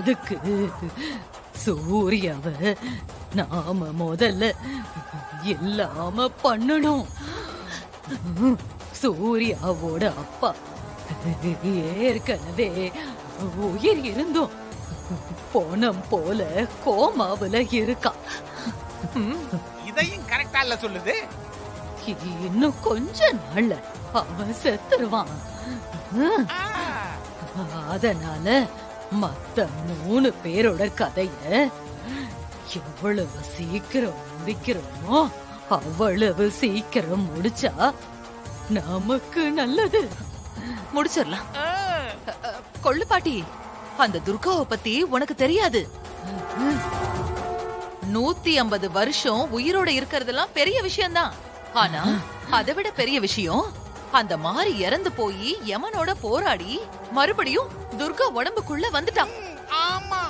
அதுக்கு சூர்யாவ நாம முதல்ல இல்லாம பண்ணணும். சூர்யாவோட அப்பா ஏற்கனவே உயிர் இருந்தோம் போனம் போல கோமாவுல இருக்கா. இதையும் கரெக்டா இல்ல சொல்லுது. இன்னும் கொஞ்ச நாள்ல அவன் செத்துருவான். அதனால மத்த 3 பேரோட கதைய எவ்வளவு சீக்கிரம் முடிக்கிறோமோ அவ்வளவு சீக்கிரம் முடிச்சா நமக்கு நல்லது. முடிச்சிடலாம். கொள்ளு பாட்டி, அந்த துர்காவை பத்தி உனக்கு தெரியாது. 150 வருஷம் உயிரோட இருக்கிறதெல்லாம் பெரிய விஷயம்தான். ஆனா அதை விட பெரிய விஷயம், அந்த மாறி இறந்து போய் யமனோட போராடி மறுபடியும் துர்கா உடம்புக்குள்ள வந்துட்டான். ஆமா,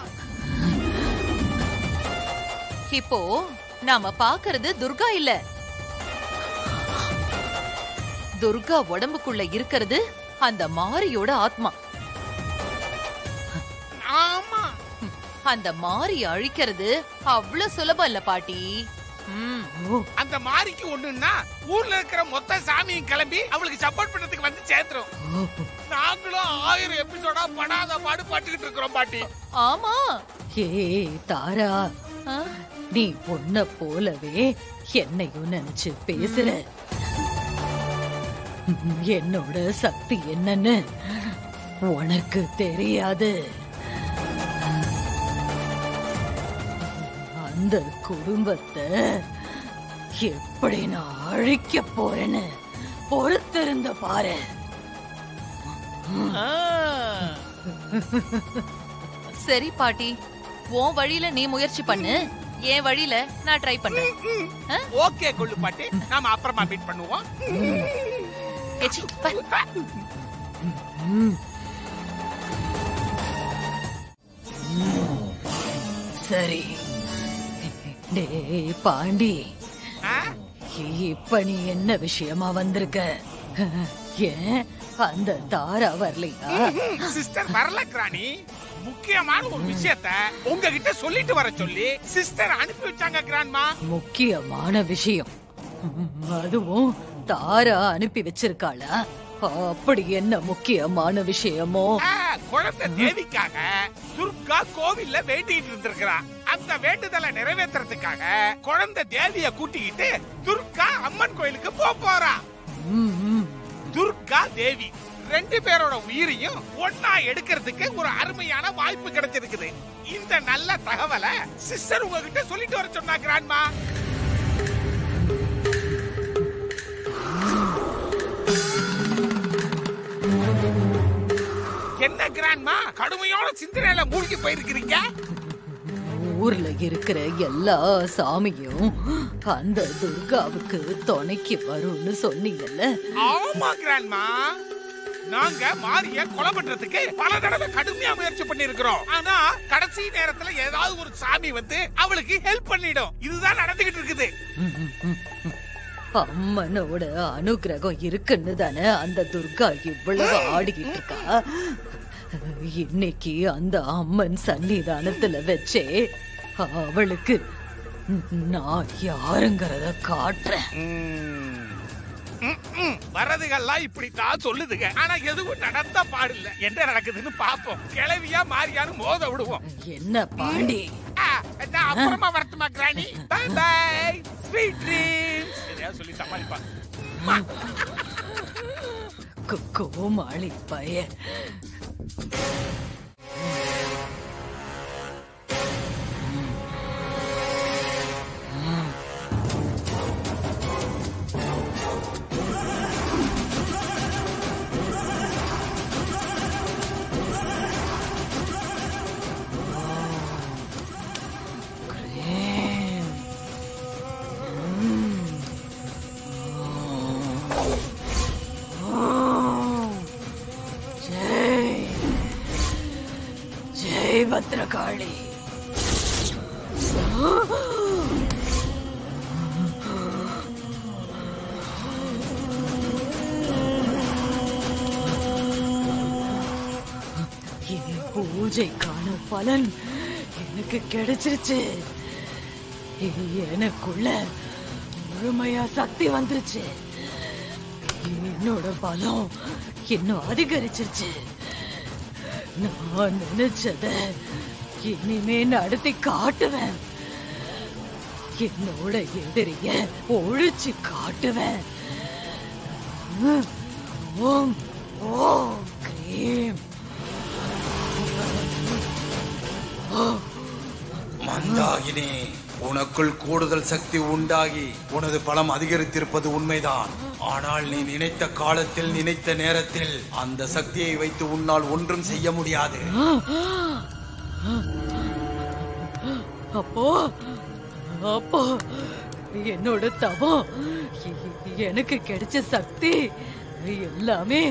இப்போ நாம பாக்குறது துர்கா இல்ல, துர்கா உடம்புக்குள்ள இருக்கிறது அந்த மாரியோட ஆத்மா. ஆமா, அந்த மாரி அழிக்கிறது அவ்வளவு சுலபம் இல்ல பாட்டி. அந்த மாரிக்கு ஒண்ணுன்னா ஊர்ல இருக்கிற மொத்த சாமியும் கிளம்பி அவளுக்கு சப்போர்ட் பண்றதுக்கு வந்து சேர்ந்துரும். நாங்களும் 1000 எபிசோடா படாத பாடு பட்டுக்கிட்டு இருக்கிறோம் பாட்டி. ஆமா. ஏ தாரா, நீ பொண்ண போலவே என்னையும் நினைச்சு பேசுற. என்னோட சக்தி என்னன்னு உனக்கு தெரியாது. அந்த குடும்பத்தை எப்படி நான் அழிக்க போறேன்னு பொறுத்திருந்த பாரு. சரி பாட்டி, உன் வழியில நீ முயற்சி பண்ணு, என் வழியில நான் ட்ரை பண்றேன். ஓகே கொள்ளு பாட்டி, நாம அப்புறமா மீட் பண்ணுவோம். சரி டேய் பாண்டி, இப்ப நீ என்ன விஷயமா வந்திருக்க? ஏன் அந்த தாரா வரலையா? சிஸ்டர் வரல கிராணி. முக்கியமான ஒரு விஷயத்தை உங்ககிட்ட சொல்லிட்டு வர சொல்லி சிஸ்டர் அனுப்பி வச்சாங்க கிராண்ட்மா. முக்கியமான விஷயம்? அதுவும் தாரா அனுப்பி வச்சிருக்காளா? அப்படி என்ன முக்கியமான விஷயமோ? குழந்தை தேவிக்காக துர்கா கோவில்ல வேண்டிட்டு இருந்திருக்கிறா. அந்த வேண்டுதலை நிறைவேற்றுறதுக்காக குழந்தை தேவிய கூட்டிக்கிட்டு துர்கா அம்மன் கோயிலுக்கு போறா. துர்கா தேவி 2 பேரோட உயிரையும் ஒன்னா எடுக்கிறதுக்கு ஒரு அருமையான வாய்ப்பு கிடைச்சிருக்குது. இந்த நல்ல தகவலை சிஸ்டர் உங்ககிட்ட சொல்லிட்டு வர சொன்னா கிராண்ட்மா. என்ன கிராண்ட்மா, கடுமையான சிந்தனையில மூழ்கி போயிருக்கிறீங்க? ஊர்ல இருக்கிற எல்லா சாமியும் அந்த துர்காவுக்கு துணைக்கு வரும்னு சொன்னீங்கல்ல? ஆமா கிராண்ட்மா, நாங்க மாரிய கொலை பண்றதுக்கு பல தடவை கடுமையா முயற்சி பண்ணிருக்கிறோம். ஆனா கடைசி நேரத்துல ஏதாவது ஒரு சாமி வந்து அவளுக்கு ஹெல்ப் பண்ணிடும். இதுதான் நடந்துகிட்டு இருக்குது. அம்மனோட அனுகிரகம் இருக்குன்னு தானே அந்த துர்கா இவ்வளவு ஆடிக்கிட்டு இருக்கா. இன்னைக்கு அந்த அம்மன் சன்னிதானத்துல வச்சே அவளுக்கு நான் யாருங்கிறத காட்டுறேன். வரதுகள்லாம் இப்படித்தான் சொல்லுதுங்க, ஆனா எதுவும் நடந்த பாடில்ல. என்ன நடக்குதுன்னு பாப்போம். கிளவியா மாறியான்னு மோத விடுவோம். என்ன பாண்டி, நான் அப்புறமா வரட்டுமா granny? Bye bye, sweet dreams. எதையா சொல்லி சமாளிப்பா. கோமாளி பைய. பத்ரகாளி, பூஜைக்கான பலன் எனக்கு கிடைச்சிருச்சு. எனக்குள்ள முழுமையா சக்தி வந்துருச்சு. என்னோட பலம் இன்னும் அதிகரிச்சிருச்சு. நான் நினைச்சத இனிமே நடத்தி காட்டுவேன். என்னோட எதிரிய ஒழிச்சு காட்டுவேன். ஓம் ஓம் கிரீம். மந்தாகினி, உனக்குள் கூடுதல் சக்தி உண்டாகி உனது பலம் அதிகரித்திருப்பது உண்மைதான். ஆனால் நீ நினைத்த காலத்தில் நினைத்த நேரத்தில் அந்த சக்தியை வைத்து உன்னால் ஒன்றும் செய்ய முடியாது. அப்போ அப்போ என்னோட தவம், எனக்கு கிடைச்ச சக்தி எல்லாமே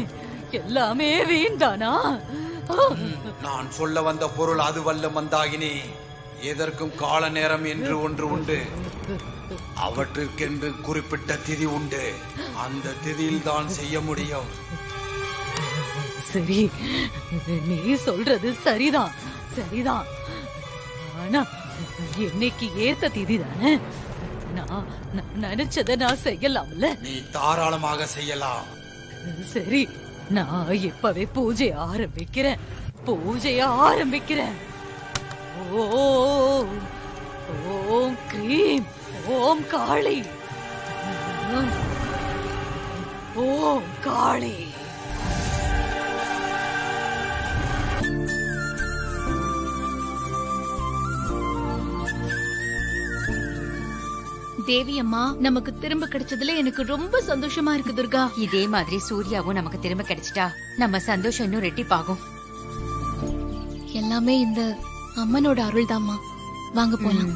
எல்லாமே வீண்தானா? நான் சொல்ல வந்த பொருள் அதுவல்ல மந்தாகினி. எதற்கும் கால நேரம் என்று ஒன்று உண்டு. அவற்றுக்கென்று குறிப்பிட்ட திதி உண்டு. அந்த திதியில் தான் செய்ய முடியும். சரி, நீ சொல்றது சரிதான் சரிதான். ஆனா என்னைக்கு ஏத்த திதி தானே. நான் நினைச்சத நான் செய்யலாம்ல. நீ தாராளமாக செய்யலாம். சரி, நான் இப்பவே பூஜை ஆரம்பிக்கிறேன். ஓம் ஓம் கிரீம் ஓம் காளி. ஓம் காளி. தேவி அம்மா, நமக்கு திரும்ப கிடைச்சதுல எனக்கு ரொம்ப சந்தோஷமா இருக்கு துர்கா. இதே மாதிரி சூர்யாவும் நமக்கு திரும்ப கிடைச்சிட்டா நம்ம சந்தோஷம் இன்னும் ரெட்டிப்பாகும். எல்லாமே இந்த அம்மனோட அருள் தாம்மா. வாங்க போலாம்.